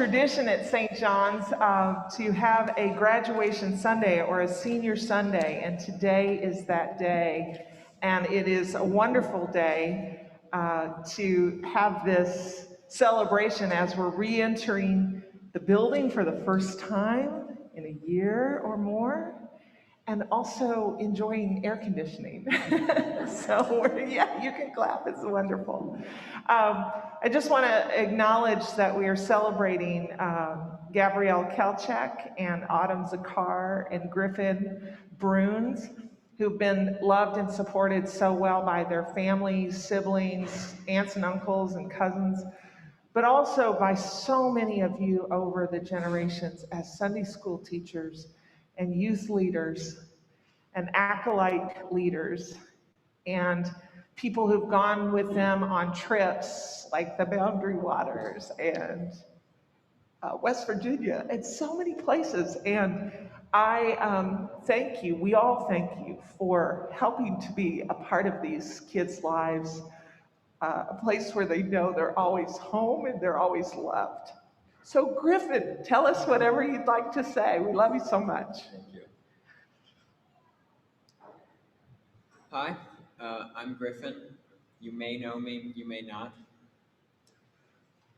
Tradition at St. John's to have a graduation Sunday or a senior Sunday, and today is that day. And it is a wonderful day to have this celebration as we're re entering the building for the first time in a year or more, and also enjoying air conditioning. Yeah, you can clap, it's wonderful. I just want to acknowledge that we are celebrating Gabrielle Kelchak and Autumn Zakar and Griffin Bruns, who've been loved and supported so well by their families, siblings, aunts and uncles, and cousins, but also by so many of you over the generations as Sunday school teachers and youth leaders and acolyte leaders and people who've gone with them on trips like the Boundary Waters and West Virginia and so many places. And I thank you, we all thank you for helping to be a part of these kids' lives, a place where they know they're always home and they're always loved. So, Griffin, tell us whatever you'd like to say. We love you so much. Thank you. Hi, I'm Griffin. You may know me, you may not.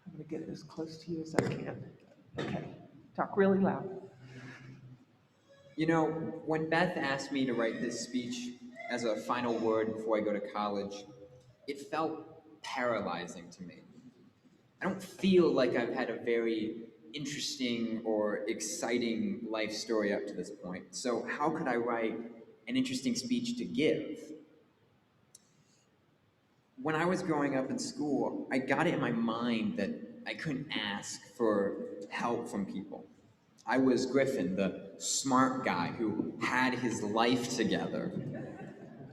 I'm going to get as close to you as I can. Okay. Talk really loud. You know, when Beth asked me to write this speech as a final word before I go to college, it felt paralyzing to me. I don't feel like I've had a very interesting or exciting life story up to this point. So, how could I write an interesting speech to give? When I was growing up in school, I got it in my mind that I couldn't ask for help from people. I was Griffin, the smart guy who had his life together.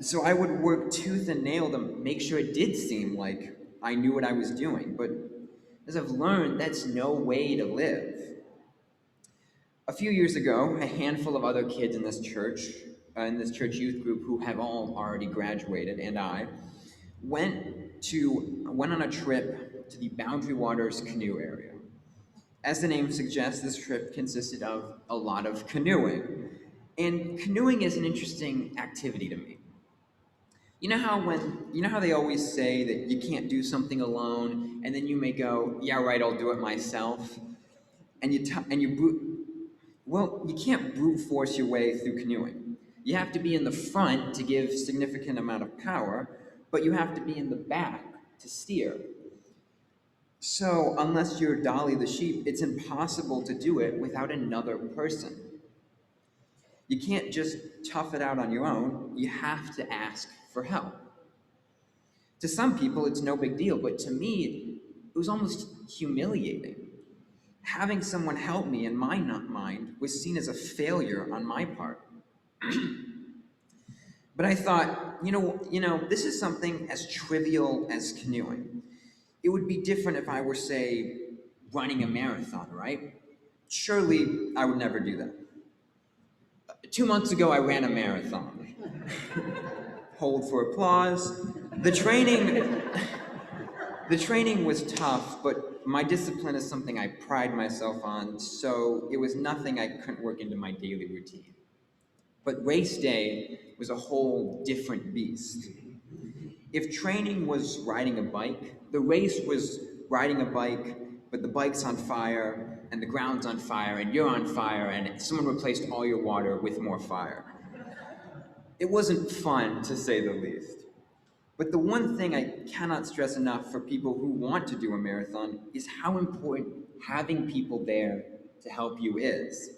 So I would work tooth and nail to make sure it did seem like I knew what I was doing. But as I've learned, that's no way to live. A few years ago, a handful of other kids in this church youth group who have all already graduated, and I, went on a trip to the Boundary Waters canoe area. As the name suggests, this trip consisted of a lot of canoeing. And canoeing is an interesting activity to me. You know how they always say that you can't do something alone, and then you may go, "Yeah, right, I'll do it myself." And you can't brute force your way through canoeing. You have to be in the front to give significant amount of power, but you have to be in the back to steer. So, unless you're Dolly the sheep, it's impossible to do it without another person. You can't just tough it out on your own, you have to ask for help. To some people, it's no big deal, but to me, it was almost humiliating. Having someone help me in my not mind was seen as a failure on my part. But I thought, this is something as trivial as canoeing. It would be different if I were, say, running a marathon, right? Surely I would never do that. 2 months ago, I ran a marathon. Hold for applause. The training, the training was tough, but my discipline is something I pride myself on, so it was nothing I couldn't work into my daily routine. But race day was a whole different beast. If training was riding a bike, the race was riding a bike, but the bike's on fire, and the ground's on fire, and you're on fire, and someone replaced all your water with more fire. It wasn't fun, to say the least. But the one thing I cannot stress enough for people who want to do a marathon is how important having people there to help you is.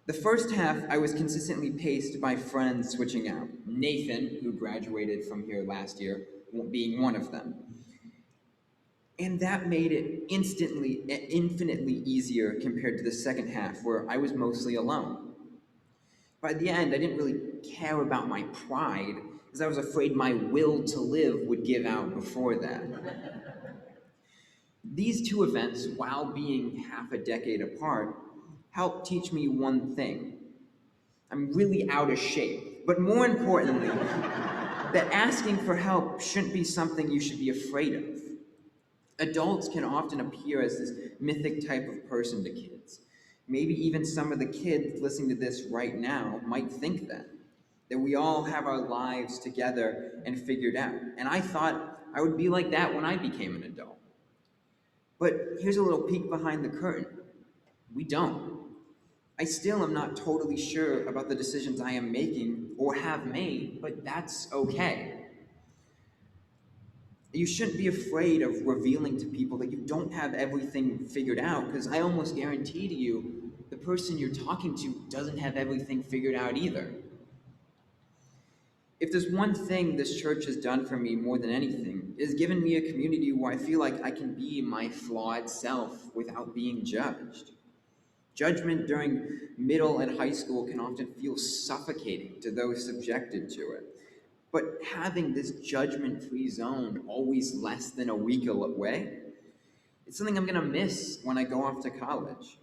The first half, I was consistently paced by friends switching out. Nathan, who graduated from here last year, being one of them. And that made it infinitely easier compared to the second half, where I was mostly alone. By the end, I didn't really care about my pride, because I was afraid my will to live would give out before that. These two events, while being half a decade apart, helped teach me one thing. I'm really out of shape, but more importantly, that asking for help shouldn't be something you should be afraid of. Adults can often appear as this mythic type of person to kids. Maybe even some of the kids listening to this right now might think that we all have our lives together and figured out. And I thought I would be like that when I became an adult. But here's a little peek behind the curtain. We don't. I still am not totally sure about the decisions I am making or have made, but that's okay. You shouldn't be afraid of revealing to people that you don't have everything figured out, because I almost guarantee to you the person you're talking to doesn't have everything figured out either. If there's one thing this church has done for me more than anything, it has given me a community where I feel like I can be my flawed self without being judged. Judgment during middle and high school can often feel suffocating to those subjected to it. But having this judgment free zone always less than a week away, it's something I'm going to miss when I go off to college.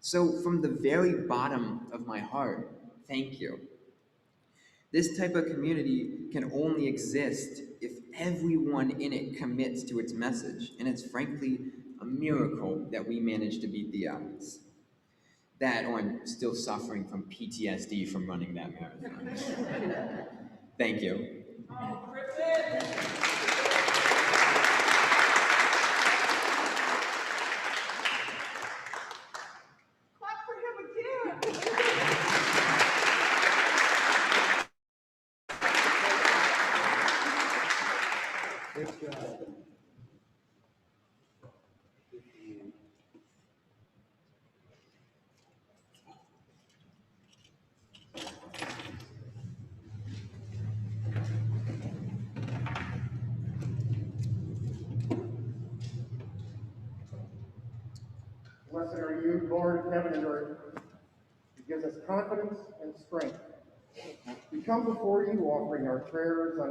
So, from the very bottom of my heart, thank you. This type of community can only exist if everyone in it commits to its message, and it's frankly a miracle that we managed to beat the odds. That, or I'm still suffering from PTSD from running that marathon. Thank you. Clap for him again. Blessed are you, Lord of heaven and earth, who gives us confidence and strength. We come before you offering our prayers on